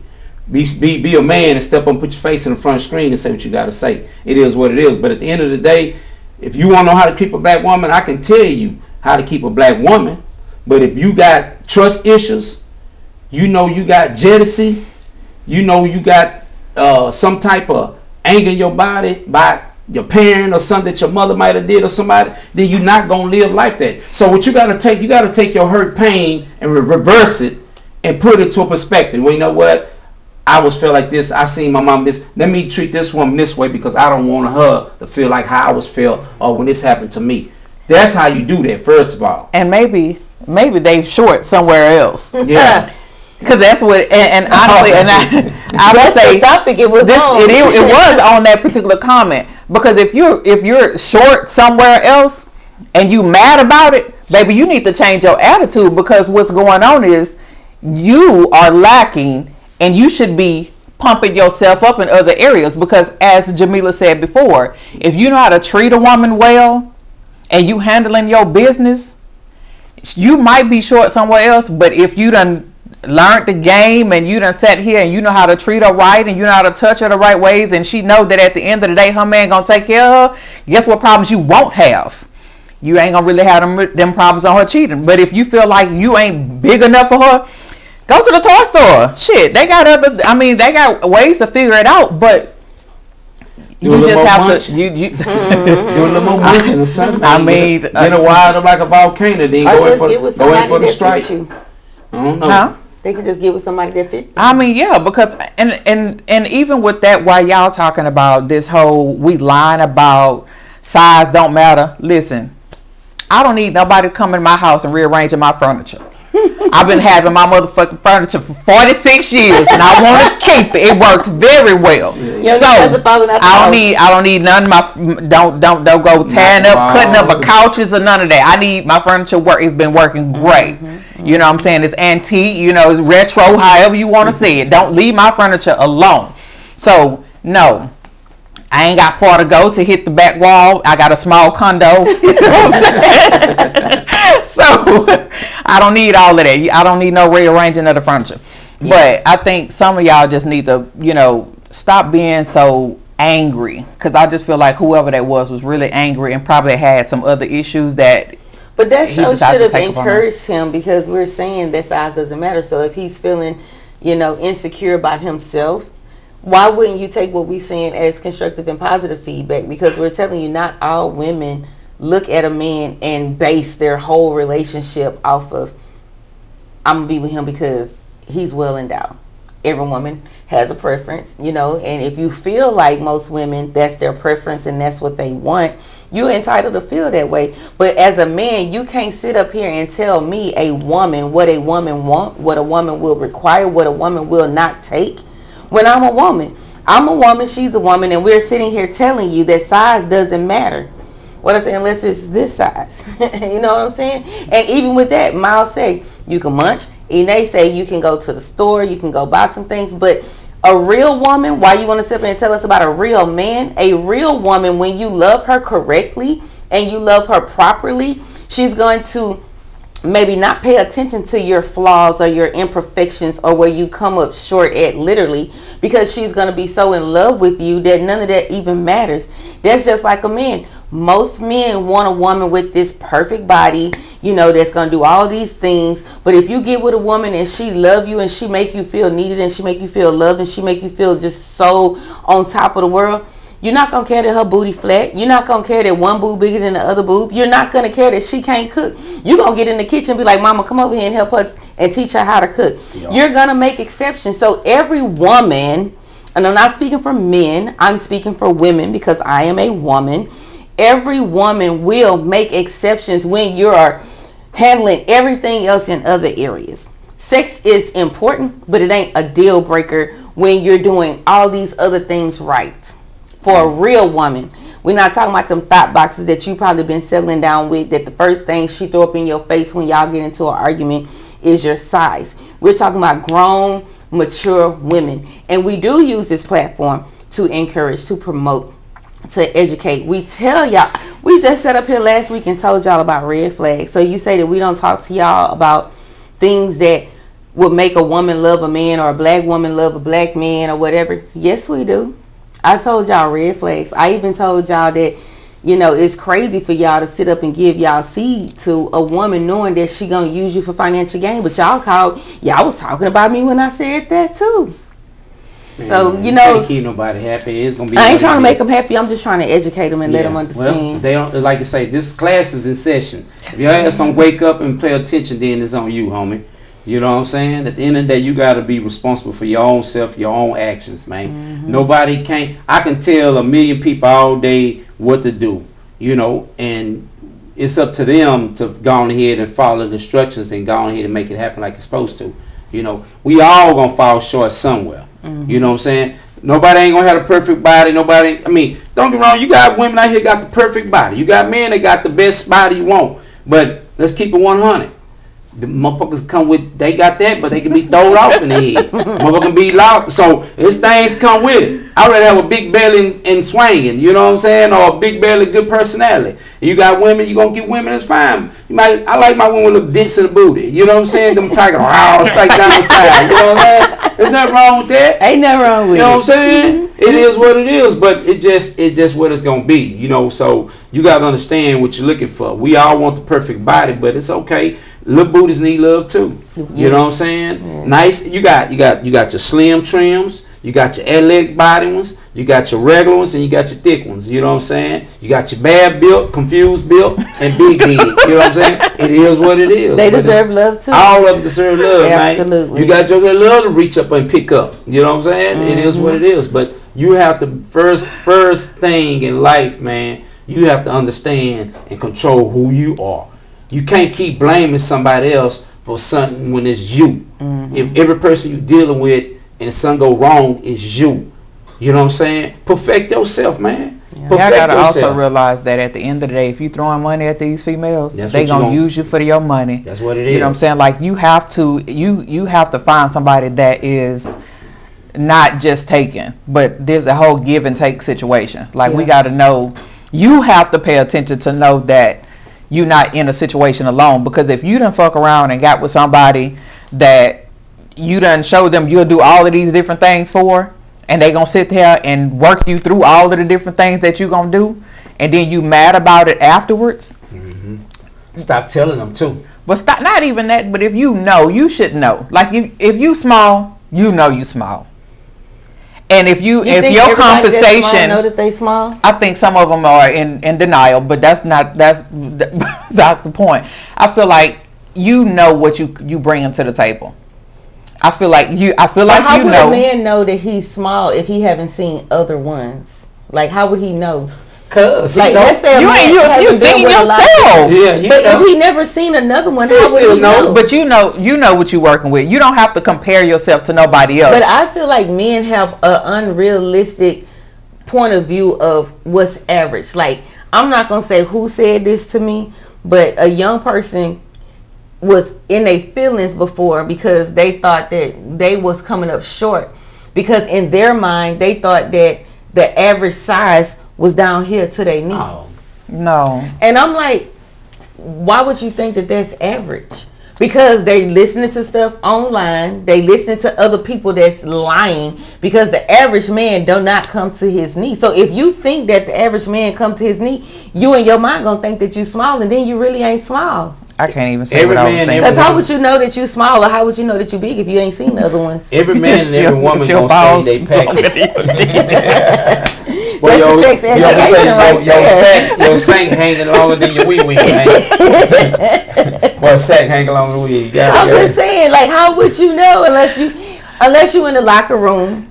[SPEAKER 3] Be a man and step up and put your face in the front screen and say what you got to say. It is what it is. But at the end of the day, if you want to know how to keep a black woman, I can tell you how to keep a black woman. But if you got trust issues, you got jealousy, you got some type of anger in your body by your parent or something that your mother might have did or somebody, then you're not going to live like that. So what you got to take your hurt pain and reverse it and put it to a perspective. Well, you know what? I always felt like this. I seen my mom this. Let me treat this woman this way because I don't want her to feel like how I was felt or when this happened to me. That's how you do that, first of all.
[SPEAKER 4] And maybe they short somewhere else.
[SPEAKER 3] Yeah.
[SPEAKER 4] Because that's what, and honestly, and I would say
[SPEAKER 2] the topic it was
[SPEAKER 4] on that particular comment, Because if you're short somewhere else and you mad about it, baby, you need to change your attitude, because what's going on is you are lacking, and you should be pumping yourself up in other areas. Because as Jamila said before, if you know how to treat a woman well and you handling your business, you might be short somewhere else, but if you done learned the game and you done sat here and you know how to treat her right and you know how to touch her the right ways, and she know that at the end of the day her man gonna take care of her, guess what problems you won't have? You ain't gonna really have them problems on her cheating. But if you feel like you ain't big enough for her, go to the toy store. Shit, they got ways to figure it out, but you just have to you
[SPEAKER 3] do a little more munching or something.
[SPEAKER 4] I mean,
[SPEAKER 3] get a wild up like a volcano, then go in for the strike. I don't know.
[SPEAKER 2] Huh? They could just get with somebody that fit.
[SPEAKER 4] I mean, yeah, because and even with that, while y'all talking about this whole we lying about size don't matter. Listen, I don't need nobody coming to my house and rearranging my furniture. I've been having my motherfucking furniture for 46 years, and I want to keep it. It works very well.
[SPEAKER 2] Yeah,
[SPEAKER 4] so I don't need none of my don't go tearing up, cutting up couches or none of that. I need my furniture work. It's been working great. You know what I'm saying? It's antique. You know, it's retro. However you want to say it. Don't leave my furniture alone. So no. I ain't got far to go to hit the back wall. I got a small condo. You know what I'm saying? So I don't need all of that. I don't need no rearranging of the furniture. Yeah. But I think some of y'all just need to, stop being so angry. Because I just feel like whoever that was really angry and probably had some other issues that.
[SPEAKER 2] But that show should have encouraged him, because we're saying that size doesn't matter. So if he's feeling, insecure about himself, why wouldn't you take what we're saying as constructive and positive feedback? Because we're telling you not all women look at a man and base their whole relationship off of, I'm going to be with him because he's well endowed. Every woman has a preference, and if you feel like most women, that's their preference and that's what they want, you're entitled to feel that way. But as a man, you can't sit up here and tell me, a woman, what a woman want, what a woman will require, what a woman will not take. When I'm a woman, she's a woman, and we're sitting here telling you that size doesn't matter. What I'm saying, unless it's this size. You know what I'm saying? And even with that, Miles say you can munch. Ine say you can go to the store, you can go buy some things. But a real woman, why you want to sit there and tell us about a real man? A real woman, when you love her correctly and you love her properly, she's going to maybe not pay attention to your flaws or your imperfections or where you come up short at, literally, because she's going to be so in love with you that none of that even matters. That's just like a man. Most men want a woman with this perfect body, that's going to do all these things. But if you get with a woman and she love you and she make you feel needed and she make you feel loved and she make you feel just so on top of the world, you're not going to care that her booty flat. You're not going to care that one boob bigger than the other boob. You're not going to care that she can't cook. You're going to get in the kitchen and be like, Mama, come over here and help her and teach her how to cook. Yeah. You're going to make exceptions. So every woman, and I'm not speaking for men, I'm speaking for women because I am a woman. Every woman will make exceptions when you're handling everything else in other areas. Sex is important, but it ain't a deal breaker when you're doing all these other things right. For a real woman, we're not talking about them thought boxes that you probably been settling down with, that the first thing she throw up in your face when y'all get into an argument is your size. We're talking about grown, mature women. And we do use this platform to encourage, to promote, to educate. We tell y'all, we just sat up here last week and told y'all about red flags. So you say that we don't talk to y'all about things that would make a woman love a man or a black woman love a black man or whatever. Yes, we do. I told y'all red flags. I even told y'all that, it's crazy for y'all to sit up and give y'all seed to a woman knowing that she gonna use you for financial gain. But y'all was talking about me when I said that too.
[SPEAKER 3] Man, so you can't keep nobody happy. It's gonna be.
[SPEAKER 2] I ain't trying to make them happy. I'm just trying to educate them and let them understand.
[SPEAKER 3] Well, they don't, like I say, this class is in session. If your ass don't wake up and pay attention, then it's on you, homie. You know what I'm saying? At the end of the day, you got to be responsible for your own self, your own actions, man. Mm-hmm. Nobody can. I can tell a million people all day what to do, and it's up to them to go on ahead and follow the instructions and go on ahead and make it happen like it's supposed to. We all gonna fall short somewhere. Mm-hmm. You know what I'm saying? Nobody ain't gonna have a perfect body. Nobody. I mean, don't get me wrong. You got women out here got the perfect body. You got men that got the best body you want. But let's keep it 100. The motherfuckers come with, they got that, but they can be thrown off in the head. Motherfuckers can be loud. So it's things come with it. I rather have a big belly and swinging, you know what I'm saying, or a big belly, good personality. You got women, you gonna get women that's fine. I like my women with little dents in the booty. You know what I'm saying? Them tiger straight down the side. You know what I'm saying? There's nothing wrong with that.
[SPEAKER 2] Ain't nothing wrong with it.
[SPEAKER 3] You know what I'm saying? It is what it is, but it just what it's gonna be. You know, so you gotta understand what you're looking for. We all want the perfect body, but it's okay. Little booties need love too. You know what I'm saying? Yeah. Nice. You got your slim trims. You got your athletic body ones. You got your regular ones, and you got your thick ones. You know what I'm saying? You got your bad built, confused built, and big head. You know what I'm saying? It is what it is.
[SPEAKER 2] They deserve love too.
[SPEAKER 3] All of them deserve love,
[SPEAKER 2] Absolutely.
[SPEAKER 3] Man. You got your love to reach up and pick up. You know what I'm saying? Mm-hmm. It is what it is. But you have to first thing in life, man. You have to understand and control who you are. You can't keep blaming somebody else for something when it's you. Mm-hmm. If every person you're dealing with and something go wrong is you. You know what I'm saying? Perfect yourself, man.
[SPEAKER 4] Yeah. Y'all gotta also realize that at the end of the day, if you throwing money at these females, they gonna use you for your money.
[SPEAKER 3] That's what it is.
[SPEAKER 4] You know what I'm saying? Like you have to find somebody that is not just taking, but there's a whole give and take situation. Like we gotta know, you have to pay attention to know that you're not in a situation alone, because if you done fuck around and got with somebody that you done show them you'll do all of these different things for, and they gonna sit there and work you through all of the different things that you gonna do, and then you mad about it afterwards.
[SPEAKER 3] Mm-hmm. Stop telling them too.
[SPEAKER 4] But stop, not even that, but if you know, you should know. Like if you small, you know you small. And if your compensation,
[SPEAKER 2] know that they small?
[SPEAKER 4] I think some of them are in denial, but that's not the point. I feel like you know what you bring to the table. I feel like you know.
[SPEAKER 2] How would a man know that he's small if he haven't seen other ones? Like, how would he know?
[SPEAKER 3] Cause
[SPEAKER 2] like, let's say
[SPEAKER 4] you seen yourself.
[SPEAKER 3] Yeah,
[SPEAKER 2] but if he never seen another one, how would he know?
[SPEAKER 4] But you know what you're working with. You don't have to compare yourself to nobody else.
[SPEAKER 2] But I feel like men have an unrealistic point of view of what's average. Like, I'm not gonna say who said this to me, but a young person was in their feelings before because they thought that they was coming up short, because in their mind they thought that the average size was down here to their knee.
[SPEAKER 3] Oh,
[SPEAKER 4] no.
[SPEAKER 2] And I'm like, why would you think that that's average? Because they listening to stuff online, they listening to other people that's lying, because the average man do not come to his knee. So if you think that the average man come to his knee, you in your mind gonna think that you small, and then you really ain't small.
[SPEAKER 4] I can't even say what I was thinking.
[SPEAKER 2] Because how would you know that you small, or how would you know that you big if you ain't seen the other ones?
[SPEAKER 3] Every man and every woman gonna say they pack. Well, your sack hanging longer than your wee wee, man. Well, sack hanging longer than wee.
[SPEAKER 2] I'm just saying, like, how would you know unless you in the locker room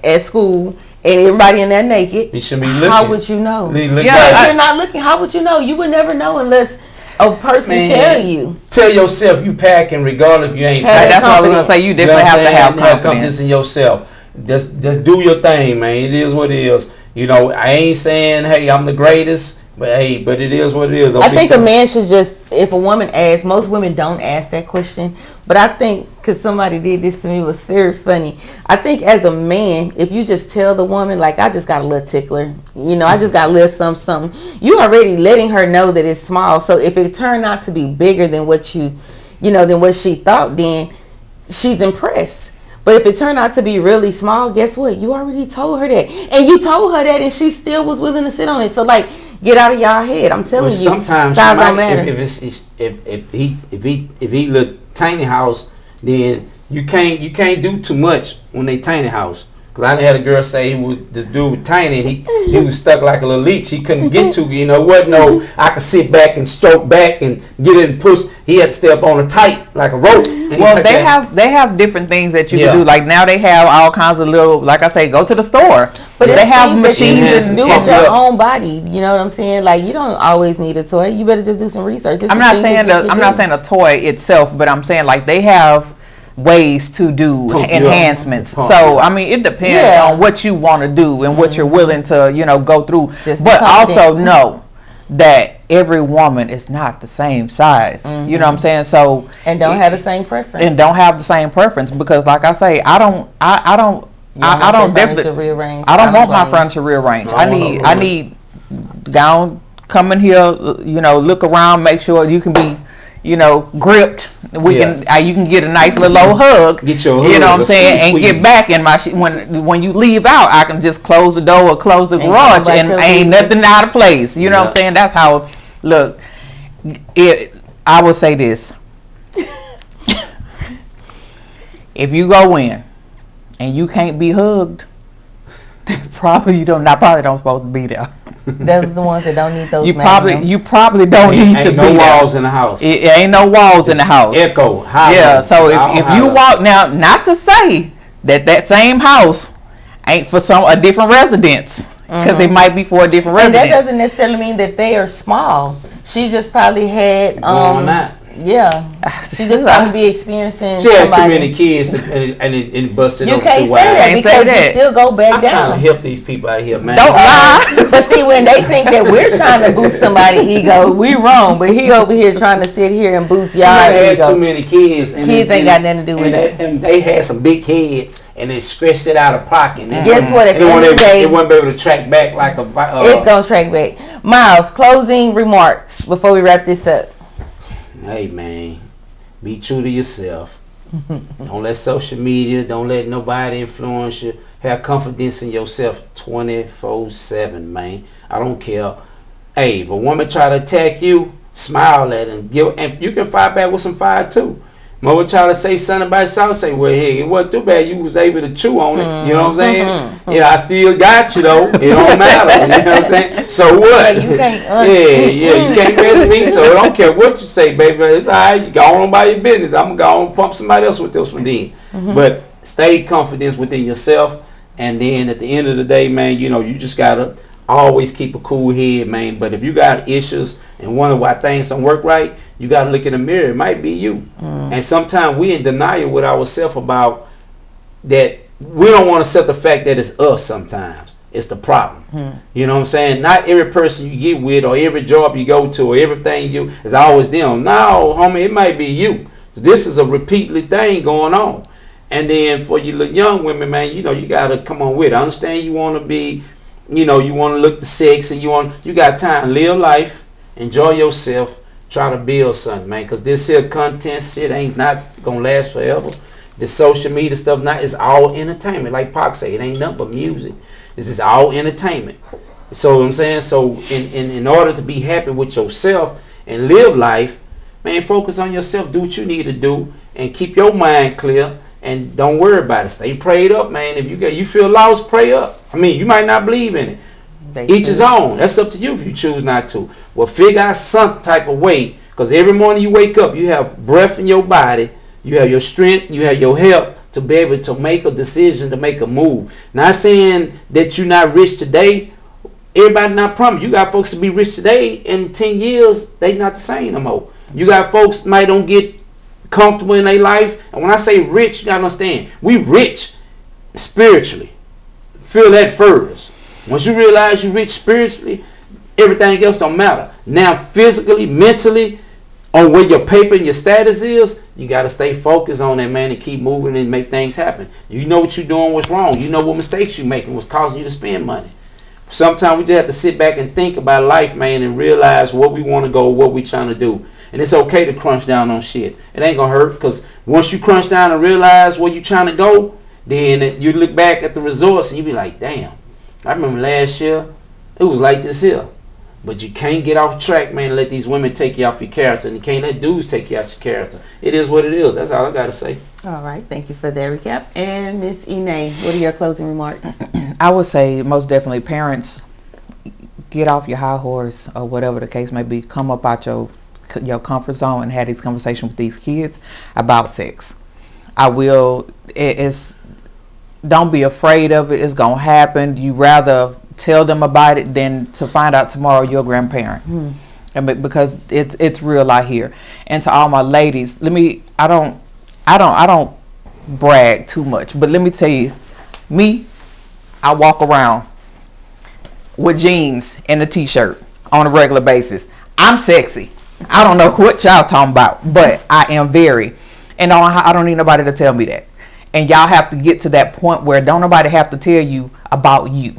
[SPEAKER 2] at school and everybody in there naked?
[SPEAKER 3] You should be looking.
[SPEAKER 2] How would you know?
[SPEAKER 3] If
[SPEAKER 2] you're not looking, how would you know? You would never know unless a person tell you.
[SPEAKER 3] Tell yourself you packing regardless if you ain't packing.
[SPEAKER 4] That's what I was gonna say. You definitely have to have
[SPEAKER 3] confidence in yourself. Just do your thing, man. It is what it is. You know, I ain't saying, hey, I'm the greatest, but it is what it is.
[SPEAKER 2] I think a man should just, if a woman asks, most women don't ask that question, but I think, because somebody did this to me, it was very funny. I think as a man, if you just tell the woman, like, I just got a little tickler, you know, I just got a little something, you already letting her know that it's small. So if it turned out to be bigger than what than what she thought, then she's impressed. But if it turned out to be really small, guess what? You already told her that. And you told her that, and she still was willing to sit on it. So, like, get out of y'all head. I'm telling you,
[SPEAKER 3] sometimes
[SPEAKER 2] size don't matter.
[SPEAKER 3] If he look tiny house, then you can't do too much when they tiny house. Cause I had a girl say this dude was tiny, and he was stuck like a little leech. He couldn't get to, I could sit back and stroke back and get it and push. He had to stay up on a tight like a rope.
[SPEAKER 4] Well, they have different things that you can do. Like now they have all kinds of little, like I say, go to the store.
[SPEAKER 2] But
[SPEAKER 4] they have machines
[SPEAKER 2] to do with your own body. You know what I'm saying? Like, you don't always need a toy. You better just do some research.
[SPEAKER 4] I'm not saying a toy itself, but I'm saying like they have ways to do enhancements.
[SPEAKER 3] Pump
[SPEAKER 4] So
[SPEAKER 3] you.
[SPEAKER 4] I mean, it depends on what you want to do and what you're willing to, go through.
[SPEAKER 2] Just
[SPEAKER 4] but
[SPEAKER 2] be
[SPEAKER 4] also
[SPEAKER 2] confident.
[SPEAKER 4] know that every woman is not the same size. You know what I'm saying? So
[SPEAKER 2] And don't have the same preference.
[SPEAKER 4] and don't have the same preference, because like I say, I don't definitely
[SPEAKER 2] rearrange.
[SPEAKER 4] I don't want my furniture rearranged. I need down, come in here, look around, make sure you can be, gripped. You can get a nice little old hug.
[SPEAKER 3] Get your
[SPEAKER 4] you know
[SPEAKER 3] hug,
[SPEAKER 4] what I'm saying, and
[SPEAKER 3] squeeze.
[SPEAKER 4] get back in my when you leave out, I can just close the door or close the garage and ain't nothing out of place. You know what I'm saying? That's how. Look, I will say this. If you go in and you can't be hugged, probably don't supposed to be there.
[SPEAKER 2] Those are the ones that don't need those.
[SPEAKER 4] You probably don't need to be there.
[SPEAKER 3] Ain't no walls in the house.
[SPEAKER 4] It ain't no walls in the house.
[SPEAKER 3] Echo.
[SPEAKER 4] Yeah. So if you walk now, not to say that same house ain't for a different residence, because it might be for a different residence.
[SPEAKER 2] And that doesn't necessarily mean that they are small. She just probably had yeah. She just probably be experiencing.
[SPEAKER 3] She had too many kids and it busted.
[SPEAKER 2] You can't say that because you still go back down.
[SPEAKER 3] I'm trying to help these people out here, man.
[SPEAKER 4] Don't lie.
[SPEAKER 2] But see, when they think that we're trying to boost somebody's ego, we wrong. But he over here trying to sit here and boost y'all ego.
[SPEAKER 3] Had too many kids.
[SPEAKER 2] Kids ain't got nothing to do with it.
[SPEAKER 3] And they had some big heads, and they stretched it out of pocket.
[SPEAKER 2] Guess what? At the end of the day,
[SPEAKER 3] it won't be able to track back like a.
[SPEAKER 2] It's gonna track back. Miles, closing remarks before we wrap this up.
[SPEAKER 3] Hey man, be true to yourself. Don't let social media, don't let nobody influence you. Have confidence in yourself 24/7, man. I don't care. Hey, if a woman try to attack you, smile at her and you can fight back with some fire too. Mother try to say something about yourself, say, well, hey, it wasn't too bad. You was able to chew on it. You know what I'm saying? Yeah, I still got you though. It don't matter. You know what I'm saying? So what?
[SPEAKER 2] Yeah, you can't.
[SPEAKER 3] You can't mess me. So I don't care what you say, baby. It's alright. You go on by your business. I'm gonna pump somebody else with this one then. But stay confident within yourself, and then at the end of the day, man, you just gotta always keep a cool head, man. But if you got issues and wonder why things don't work right, you got to look in the mirror. It might be you. And sometimes we in denial with ourselves about that. We don't want to accept the fact that it's us sometimes. It's the problem. You know what I'm saying? Not every person you get with or every job you go to or everything you is always them. No, homie, it might be you. This is a repeatedly thing going on. And then for you young women, man, you got to come on with it. I understand you want to be, you want to look the sexy. You got time. Live life. Enjoy yourself. Try to build something, man, because this here content shit ain't not gonna last forever. The social media stuff now is all entertainment. Like Pac say, it ain't nothing but music. This is all entertainment. So what I'm saying, so in order to be happy with yourself and live life, man, focus on yourself. Do what you need to do and keep your mind clear. And don't worry about it. Stay prayed up, man. If you feel lost, pray up. I mean, you might not believe in it. Each his own. That's up to you if you choose not to. Well, figure out some type of way, because every morning you wake up, you have breath in your body, you have your strength, you have your help to be able to make a decision, to make a move. Not saying that you're not rich today. Everybody not promised. You got folks to be rich today. In 10 years, they not the same no more. You got folks might don't get comfortable in their life. And when I say rich, you got to understand, we rich spiritually. Feel that first. Once you realize you're rich spiritually, everything else don't matter. Now, physically, mentally, on where your paper and your status is, you got to stay focused on that, man, and keep moving and make things happen. You know what you're doing, what's wrong. You know what mistakes you're making, what's causing you to spend money. Sometimes we just have to sit back and think about life, man, and realize what we want to go, what we're trying to do. And it's okay to crunch down on shit. It ain't going to hurt, because once you crunch down and realize where you're trying to go, then you look back at the results and you be like, damn. I remember last year, it was like this here. But you can't get off track, man, and let these women take you off your character. And you can't let dudes take you out your character. It is what it is. That's all I got to say.
[SPEAKER 2] All right. Thank you for that recap. And Miss Ine, what are your closing remarks?
[SPEAKER 4] I would say most definitely parents, get off your high horse or whatever the case may be. Come up out your comfort zone and have these conversations with these kids about sex. Don't be afraid of it. It's going to happen. You rather tell them about it than to find out tomorrow you're a grandparent. And because it's real out here. And to all my ladies, I don't brag too much, but let me tell you, me, I walk around with jeans and a t-shirt on a regular basis. I'm sexy. I don't know what y'all talking about, but I am very, and I don't need nobody to tell me that. And y'all have to get to that point where don't nobody have to tell you about you.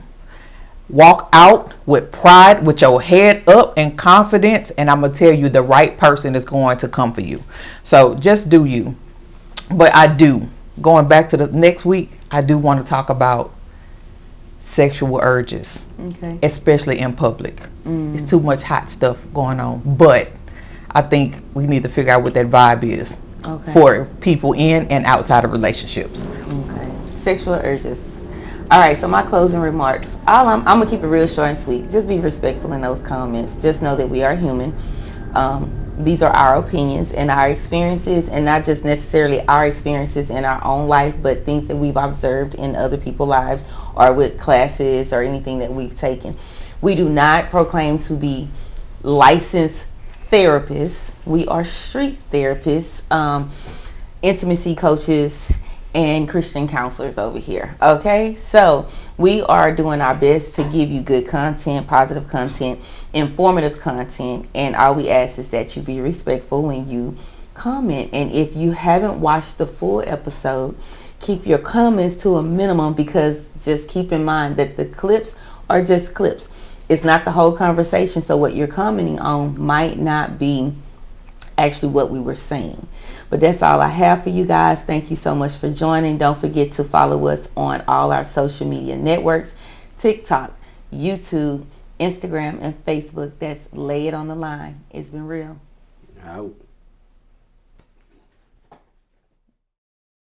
[SPEAKER 4] Walk out with pride, with your head up and confidence, and I'm gonna tell you the right person is going to come for you. So just do you. But I do, going back to the next week, I do want to talk about sexual urges,
[SPEAKER 2] Okay.
[SPEAKER 4] especially in public. It's too much hot stuff going on, but I think we need to figure out what that vibe is
[SPEAKER 2] Okay.
[SPEAKER 4] for people in and outside of relationships.
[SPEAKER 2] Okay. Sexual urges. All right. So my closing remarks. I'm gonna keep it real short and sweet. Just be respectful in those comments. Just know that we are human. These are our opinions and our experiences, and not just necessarily our experiences in our own life, but things that we've observed in other people's lives or with classes or anything that we've taken. We do not proclaim to be licensed therapists. We are street therapists, intimacy coaches, and Christian counselors over here. Okay, so we are doing our best to give you good content, positive content, informative content, and all we ask is that you be respectful when you comment. And if you haven't watched the full episode, keep your comments to a minimum, because just keep in mind that the clips are just clips. It's not the whole conversation, so what you're commenting on might not be actually what we were saying. But that's all I have for you guys. Thank you so much for joining. Don't forget to follow us on all our social media networks: TikTok, YouTube, Instagram, and Facebook. That's Lay It on the Line. It's been real.
[SPEAKER 3] Out.